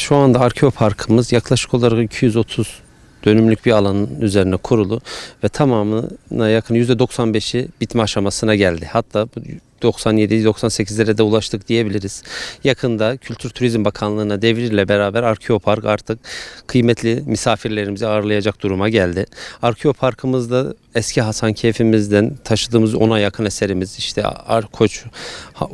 Şu anda arkeoparkımız yaklaşık olarak 230 dönümlük bir alanın üzerine kurulu ve tamamına yakın %95'i bitme aşamasına geldi. Hatta 97-98'lere de ulaştık diyebiliriz. Yakında Kültür Turizm Bakanlığı'na devriyle beraber Arkeopark artık kıymetli misafirlerimizi ağırlayacak duruma geldi. Arkeoparkımızda eski Hasankeyf'imizden taşıdığımız 10'a yakın eserimiz, işte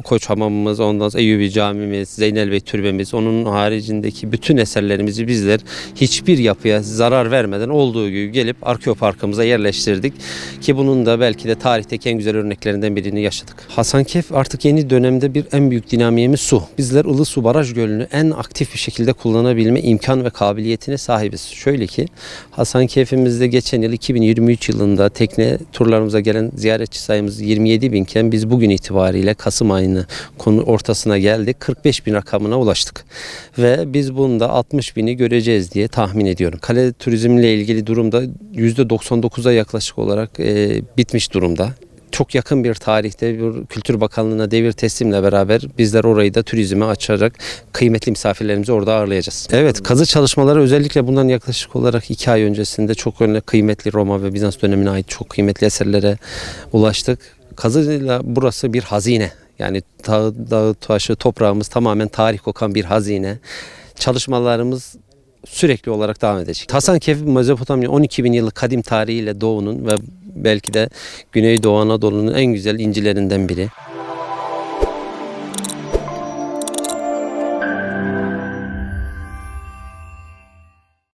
Koç Hamamımız, ondan sonra Eyyubi Camimiz, Zeynel Bey Türbemiz, onun haricindeki bütün eserlerimizi bizler hiçbir yapıya zarar vermeden olduğu gibi gelip Arkeoparkımıza yerleştirdik. Ki bunun da belki de tarihteki en güzel örneklerinden birini yaşadık. Hasankeyf artık yeni dönemde en büyük dinamiğimiz su. Bizler Ilısu Baraj Gölü'nü en aktif bir şekilde kullanabilme imkan ve kabiliyetine sahibiz. Şöyle ki Hasankeyf'imizde geçen yıl 2023 yılında tekne turlarımıza gelen ziyaretçi sayımız 27 binken biz bugün itibariyle Kasım ayının ortasına geldik. 45 bin rakamına ulaştık. Ve biz bunda 60 bini göreceğiz diye tahmin ediyorum. Kale turizmiyle ilgili durumda %99'a yaklaşık olarak bitmiş durumda. Çok yakın bir tarihte bir Kültür Bakanlığı'na devir teslimle beraber bizler orayı da turizme açarak kıymetli misafirlerimizi orada ağırlayacağız. Evet, kazı çalışmaları özellikle bundan yaklaşık olarak 2 ay öncesinde çok kıymetli Roma ve Bizans dönemine ait çok kıymetli eserlere ulaştık. Kazıyla burası bir hazine. Yani dağı, taşı, toprağımız tamamen tarih kokan bir hazine. Çalışmalarımız sürekli olarak devam edecek. Hasankeyf, Mezopotamya 12 bin yıllık kadim tarihiyle doğunun ve belki de Güneydoğu Anadolu'nun en güzel incilerinden biri.